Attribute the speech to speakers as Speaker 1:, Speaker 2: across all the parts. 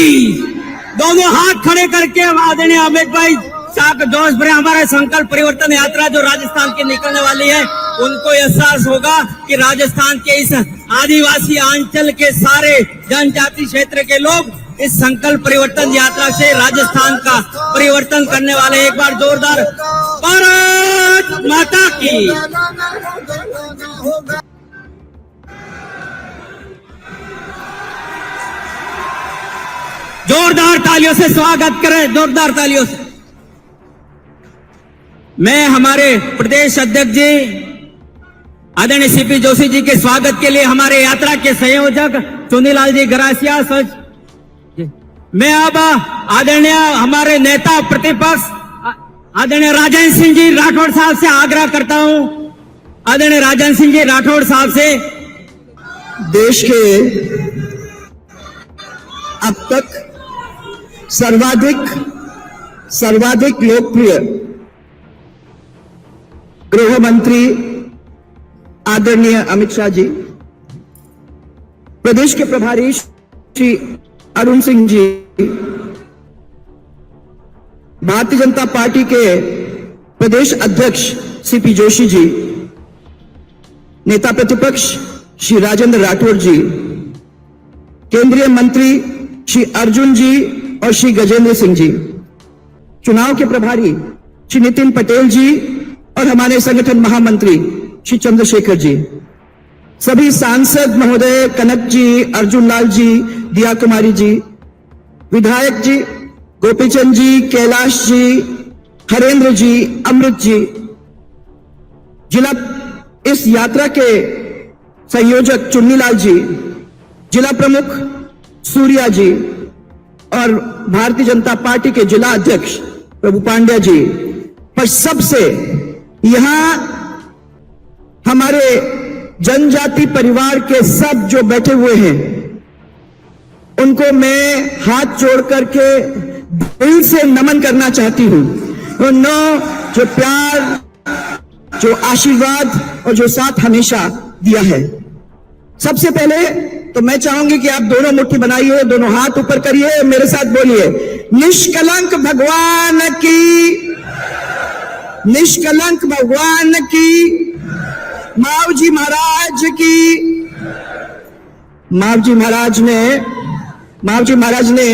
Speaker 1: की। दोनों हाथ खड़े करके आदरणीय अमित भाई साहब जोश भरे हमारे संकल्प परिवर्तन यात्रा जो राजस्थान की निकलने वाली है, उनको एहसास होगा कि राजस्थान के इस आदिवासी अंचल के सारे जनजाति क्षेत्र के लोग इस संकल्प परिवर्तन यात्रा से राजस्थान का परिवर्तन करने वाले। एक बार जोरदार भारत माता की। जोरदार तालियों से स्वागत करें, जोरदार तालियों से। मैं हमारे प्रदेश अध्यक्ष जी आदरणीय सीपी जोशी जी के स्वागत के लिए हमारे यात्रा के संयोजक चुनीलाल जी गरासिया सर, मैं अब आदरणीय हमारे नेता प्रतिपक्ष आदरणीय राजेंद्र सिंह जी राठौड़ साहब से आग्रह करता हूं। आदरणीय राजेंद्र सिंह जी राठौड़ साहब से।
Speaker 2: देश के अब तक सर्वाधिक लोकप्रिय गृह मंत्री आदरणीय अमित शाह जी, प्रदेश के प्रभारी श्री अरुण सिंह जी, भारतीय जनता पार्टी के प्रदेश अध्यक्ष सीपी जोशी जी, नेता प्रतिपक्ष श्री राजेंद्र राठौड़ जी, केंद्रीय मंत्री श्री अर्जुन जी और श्री गजेंद्र सिंह जी, चुनाव के प्रभारी श्री नितिन पटेल जी और हमारे संगठन महामंत्री श्री चंद्रशेखर जी, सभी सांसद महोदय कनक जी, अर्जुन लाल जी, दिया कुमारी जी, विधायक जी गोपीचंद जी, कैलाश जी, हरेंद्र जी, अमृत जी, जिला इस यात्रा के संयोजक चुन्नीलाल जी, जिला प्रमुख सूर्या जी और भारतीय जनता पार्टी के जिला अध्यक्ष प्रभु पांड्या जी, पर सबसे यहां हमारे जनजाति परिवार के सब जो बैठे हुए हैं उनको मैं हाथ जोड़ करके दिल से नमन करना चाहती हूं। उन्होंने जो प्यार, जो आशीर्वाद और जो साथ हमेशा दिया है। सबसे पहले तो मैं चाहूंगी कि आप दोनों मुट्ठी बनाइए, दोनों हाथ ऊपर करिए, मेरे साथ बोलिए, निष्कलंक भगवान की, निष्कलंक भगवान की, मावजी महाराज की। मावजी महाराज ने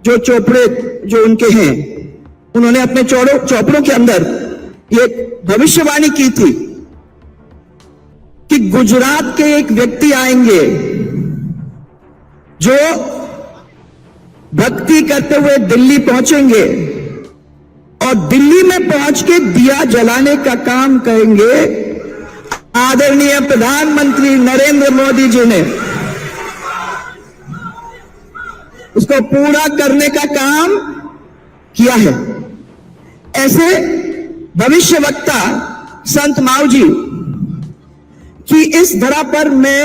Speaker 2: जो चोपड़े जो उनके हैं, उन्होंने अपने चौपड़ों के अंदर ये भविष्यवाणी की थी कि गुजरात के एक व्यक्ति आएंगे जो भक्ति करते हुए दिल्ली पहुंचेंगे और दिल्ली में पहुंच के दिया जलाने का काम करेंगे। आदरणीय प्रधानमंत्री नरेंद्र मोदी जी ने उसको पूरा करने का काम किया है। ऐसे भविष्यवक्ता संत मावजी की इस धरा पर मैं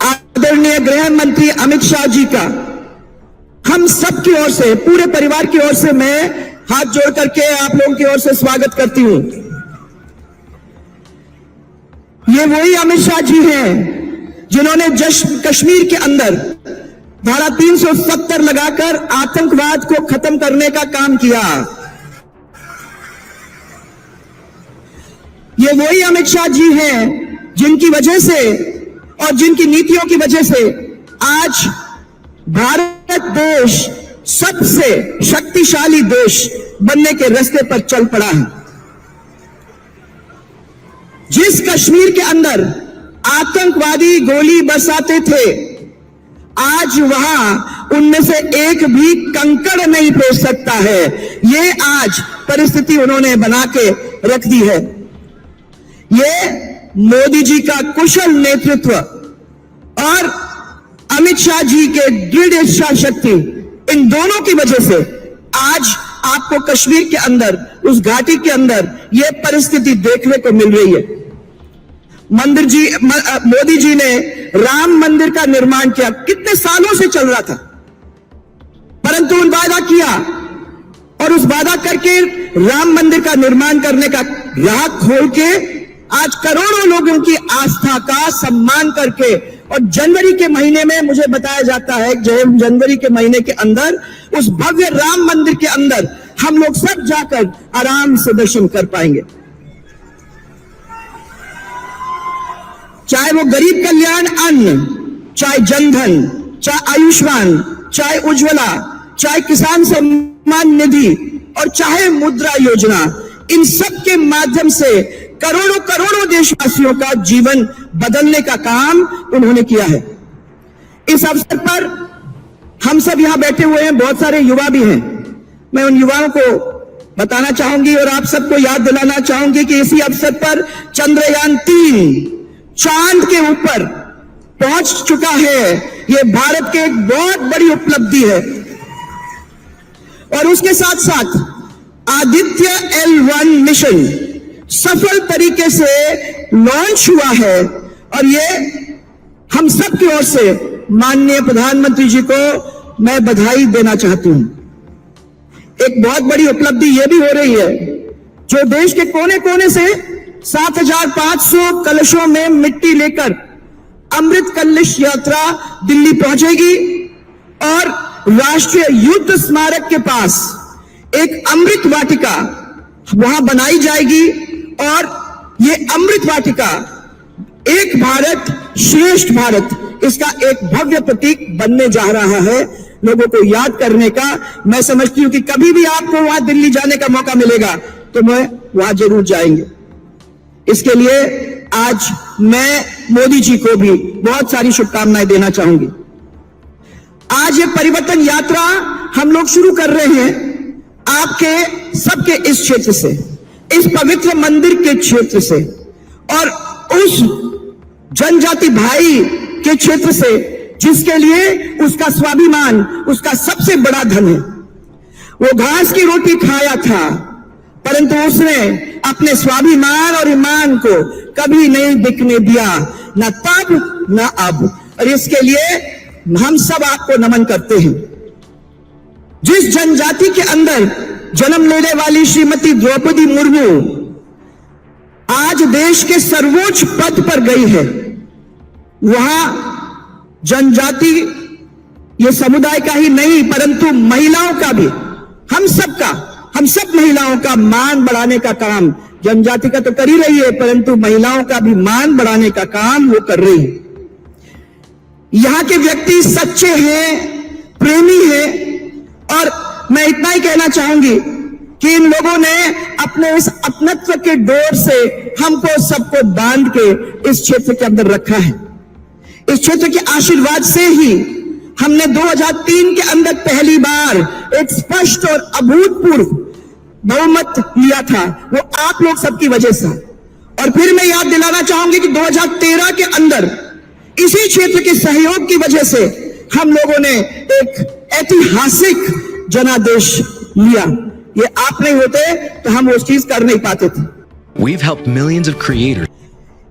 Speaker 2: आदरणीय गृह मंत्री अमित शाह जी का हम सब की ओर से, पूरे परिवार की ओर से मैं हाथ जोड़ करके आप लोगों की ओर से स्वागत करती हूं। ये वही अमित शाह जी हैं जिन्होंने कश्मीर के अंदर धारा 370 लगाकर आतंकवाद को खत्म करने का काम किया। ये वही अमित शाह जी हैं जिनकी वजह से और जिनकी नीतियों की वजह से आज भारत देश सबसे शक्तिशाली देश बनने के रास्ते पर चल पड़ा है। जिस कश्मीर के अंदर आतंकवादी गोली बरसाते थे, आज वहां उनमें से एक भी कंकड़ नहीं पहुंच सकता है। ये आज परिस्थिति उन्होंने बना के रख दी है। ये मोदी जी का कुशल नेतृत्व और अमित शाह जी के दृढ़ इच्छा शक्ति, इन दोनों की वजह से आज आपको कश्मीर के अंदर, उस घाटी के अंदर यह परिस्थिति देखने को मिल रही है। मोदी जी ने राम मंदिर का निर्माण किया, कितने सालों से चल रहा था, परंतु उन वादा किया और उस वादा करके राम मंदिर का निर्माण करने का राह खोल के आज करोड़ों लोगों की आस्था का सम्मान करके और जनवरी के महीने में मुझे बताया जाता है जनवरी के महीने के अंदर उस भव्य राम मंदिर के अंदर हम लोग सब जाकर आराम से दर्शन कर पाएंगे। चाहे वो गरीब कल्याण अन्न, चाहे जनधन, चाहे आयुष्मान, चाहे उज्ज्वला, चाहे किसान सम्मान निधि और चाहे मुद्रा योजना, इन सब के माध्यम से करोड़ों करोड़ों देशवासियों का जीवन बदलने का काम उन्होंने किया है। इस अवसर पर हम सब यहां बैठे हुए हैं, बहुत सारे युवा भी हैं। मैं उन युवाओं को बताना चाहूंगी और आप सबको याद दिलाना चाहूंगी कि इसी अवसर पर चंद्रयान 3 चांद के ऊपर पहुंच चुका है। यह भारत की एक बहुत बड़ी उपलब्धि है। और उसके साथ साथ आदित्य L1 मिशन सफल तरीके से लॉन्च हुआ है और ये हम सब की ओर से माननीय प्रधानमंत्री जी को मैं बधाई देना चाहती हूं। एक बहुत बड़ी उपलब्धि यह भी हो रही है, जो देश के कोने कोने से 7,500 कलशों में मिट्टी लेकर अमृत कलश यात्रा दिल्ली पहुंचेगी और राष्ट्रीय युद्ध स्मारक के पास एक अमृत वाटिका वहां बनाई जाएगी और ये अमृत वाटिका एक भारत श्रेष्ठ भारत, इसका एक भव्य प्रतीक बनने जा रहा है। लोगों को याद करने का, मैं समझती हूं कि कभी भी आपको वहां दिल्ली जाने का मौका मिलेगा तो मैं वहां जरूर जाएंगे। इसके लिए आज मैं मोदी जी को भी बहुत सारी शुभकामनाएं देना चाहूंगी। आज ये परिवर्तन यात्रा हम लोग शुरू कर रहे हैं आपके सबके इस क्षेत्र से, इस पवित्र मंदिर के क्षेत्र से और उस जनजाति भाई के क्षेत्र से जिसके लिए उसका स्वाभिमान उसका सबसे बड़ा धन है। वो घास की रोटी खाया था परंतु उसने अपने स्वाभिमान और ईमान को कभी नहीं बिकने दिया, न तब न अब। और इसके लिए हम सब आपको नमन करते हैं। जिस जनजाति के अंदर जन्म लेने वाली श्रीमती द्रौपदी मुर्मू आज देश के सर्वोच्च पद पर गई है, वहां जनजाति ये समुदाय का ही नहीं परंतु महिलाओं का भी, हम सब महिलाओं का मान बढ़ाने का काम जनजाति का तो कर ही रही है परंतु महिलाओं का भी मान बढ़ाने का काम वो कर रही है। यहां के व्यक्ति सच्चे हैं, प्रेमी हैं और मैं इतना ही कहना चाहूंगी कि इन लोगों ने अपने इस अपनत्व के डोर से हमको सबको बांध के इस क्षेत्र के अंदर रखा है। इस क्षेत्र के आशीर्वाद से ही हमने 2003 के अंदर पहली बार एक स्पष्ट और अभूतपूर्व बहुमत लिया था, वो आप लोग सबकी वजह से। और फिर मैं याद दिलाना चाहूंगी कि 2013 के अंदर इसी क्षेत्र के सहयोग की वजह से हम लोगों ने एक ऐतिहासिक जनादेश लिया। ये आप नहीं होते तो हम उस चीज कर नहीं पाते थे।
Speaker 3: We've helped millions of creators.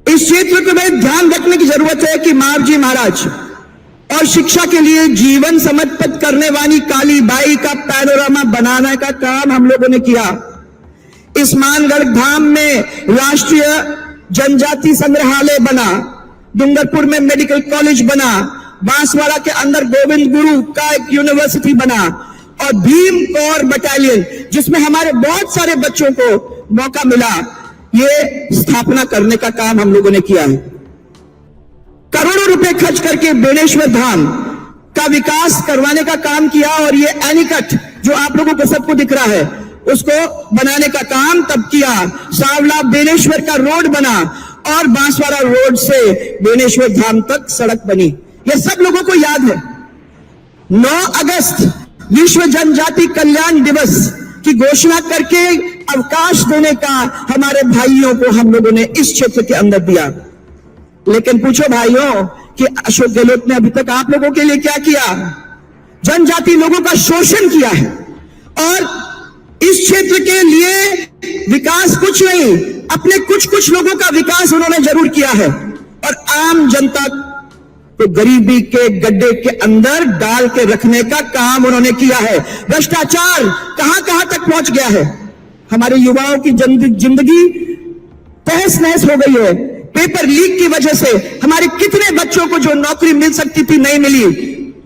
Speaker 2: इस क्षेत्र को में ध्यान रखने की जरूरत है कि मावजी महाराज और शिक्षा के लिए जीवन समर्पित करने वाली काली बाई का पैनोरामा बनाने का काम हम लोगों ने किया। इस मानगढ़ धाम में राष्ट्रीय जनजाति संग्रहालय बना, डूंगरपुर में मेडिकल कॉलेज बना, बांसवाड़ा के अंदर गोविंद गुरु का एक यूनिवर्सिटी बना और भीम कौर बटालियन जिसमें हमारे बहुत सारे बच्चों को मौका मिला, ये स्थापना करने का काम हम लोगों ने किया है। करोड़ों रुपए खर्च करके बेनेश्वर धाम का विकास करवाने का काम किया और ये एनीकट जो आप लोगों को सबको दिख रहा है उसको बनाने का काम तब किया। सावला बेनेश्वर का रोड बना और बांसवाड़ा रोड से बेनेश्वर धाम तक सड़क बनी। ये सब लोगों को याद है। 9 अगस्त विश्व जनजाति कल्याण दिवस की घोषणा करके अवकाश देने का हमारे भाइयों को हम लोगों ने इस क्षेत्र के अंदर दिया। लेकिन पूछो भाइयों कि अशोक गहलोत ने अभी तक आप लोगों के लिए क्या किया? जनजाति लोगों का शोषण किया है और इस क्षेत्र के लिए विकास कुछ नहीं, अपने कुछ लोगों का विकास उन्होंने जरूर किया है और आम जनता को गरीबी के गड्ढे के अंदर डाल के रखने का काम उन्होंने किया है। भ्रष्टाचार कहां कहां तक पहुंच गया है। हमारे युवाओं की जिंदगी तहस नहस हो गई है। पेपर लीक की वजह से हमारे कितने बच्चों को जो नौकरी मिल सकती थी नहीं मिली।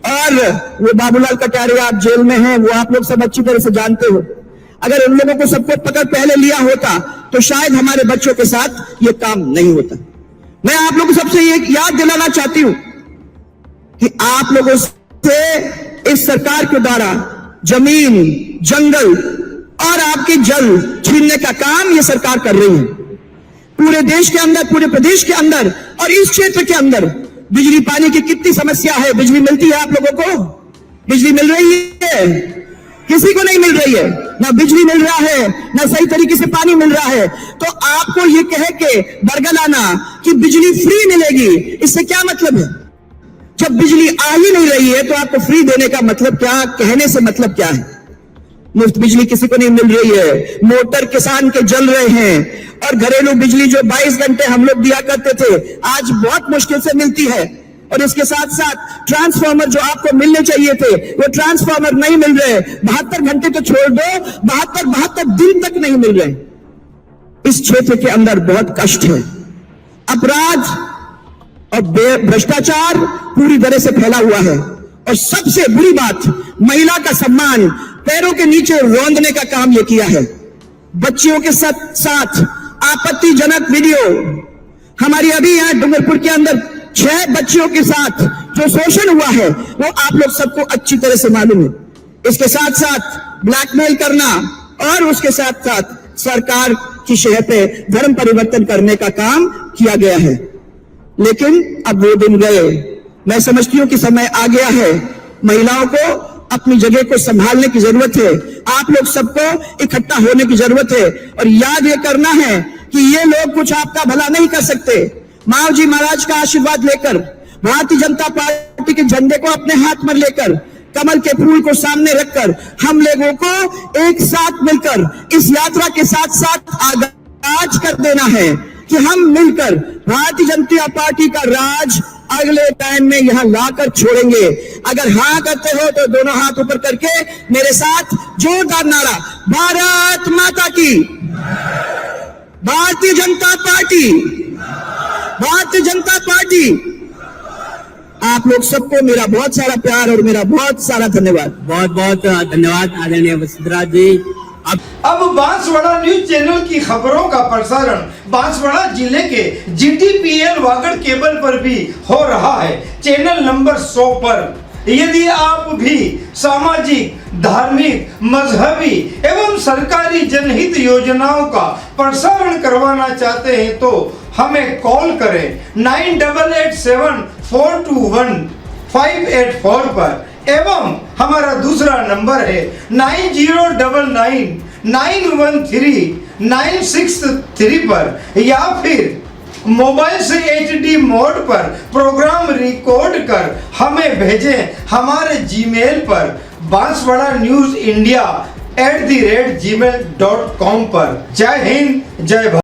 Speaker 2: और वो बाबूलाल कटारिया आप जेल में हैं, वो आप लोग सब अच्छी तरह से जानते हो। अगर उन लोगों को सबको पकड़ पहले लिया होता तो शायद हमारे बच्चों के साथ ये काम नहीं होता। मैं आप लोगों को सबसे ये याद दिलाना चाहती हूं कि आप लोगों से इस सरकार के द्वारा जमीन, जंगल और आपके जल छीनने का काम ये सरकार कर रही है। पूरे देश के अंदर, पूरे प्रदेश के अंदर और इस क्षेत्र के अंदर बिजली पानी की कितनी समस्या है। बिजली मिलती है आप लोगों को? बिजली मिल रही है? किसी को नहीं मिल रही है। ना बिजली मिल रहा है, ना सही तरीके से पानी मिल रहा है। तो आपको ये कह के बरगलाना कि बिजली फ्री मिलेगी, इससे क्या मतलब है? जब बिजली आ ही नहीं रही है तो आपको फ्री देने का मतलब क्या, कहने से मतलब क्या है? मुफ्त बिजली किसी को नहीं मिल रही है। मोटर किसान के जल रहे हैं और घरेलू बिजली जो 22 घंटे हम लोग दिया करते थे आज बहुत मुश्किल से मिलती है। और इसके साथ साथ ट्रांसफार्मर जो आपको मिलने चाहिए थे वो ट्रांसफार्मर नहीं मिल रहे। 72 घंटे तो छोड़ दो, 72 दिन तक नहीं मिल रहे। इस क्षेत्र के अंदर बहुत कष्ट है। अपराध और भ्रष्टाचार पूरी तरह से फैला हुआ है। और सबसे बुरी बात, महिला का सम्मान पैरों के नीचे रौंदने का काम यह किया है। बच्चियों के साथ आपत्तिजनक वीडियो, हमारी अभी यहां डूंगरपुर के अंदर 6 बच्चियों के साथ जो शोषण हुआ है वो आप लोग सबको अच्छी तरह से मालूम है। इसके साथ साथ ब्लैकमेल करना और उसके साथ साथ सरकार की शहर पे धर्म परिवर्तन करने का काम किया गया है। लेकिन अब वो दिन गए। मैं समझती हूं कि समय आ गया है। महिलाओं को अपनी जगह को संभालने की जरूरत है। आप लोग सबको इकट्ठा होने की जरूरत है और याद ये करना है कि ये लोग कुछ आपका भला नहीं कर सकते। माँ जी महाराज का आशीर्वाद लेकर, भारतीय जनता पार्टी के झंडे को अपने हाथ में लेकर, कमल के फूल को सामने रखकर हम लोगों को एक साथ मिलकर इस यात्रा के साथ साथ आगाज कर देना है कि हम मिलकर भारतीय जनता पार्टी का राज अगले टाइम में यहां लाकर छोड़ेंगे। अगर हाँ करते हो तो दोनों हाथ ऊपर करके मेरे साथ जोरदार नारा, भारत माता की, भारतीय जनता पार्टी, भारतीय जनता पार्टी। आप लोग सबको मेरा बहुत सारा प्यार और मेरा बहुत सारा धन्यवाद।
Speaker 1: बहुत बहुत धन्यवाद आदरणीय वसुंधरा जी।
Speaker 4: अब बांसवाड़ा न्यूज चैनल की खबरों का प्रसारण बांसवाड़ा जिले के GTPL वागड़ केबल पर भी हो रहा है, चैनल नंबर 100 पर। यदि आप भी सामाजिक, धार्मिक, मजहबी एवं सरकारी जनहित योजनाओं का प्रसारण करवाना चाहते हैं तो हमें कॉल करें 9887421584 पर एवं हमारा दूसरा नंबर है 9099139663 पर, या फिर मोबाइल से HD मोड पर प्रोग्राम रिकॉर्ड कर हमें भेजें हमारे जीमेल पर बांसवाड़ा न्यूज इंडिया @gmail.com पर। जय हिंद, जय भारत।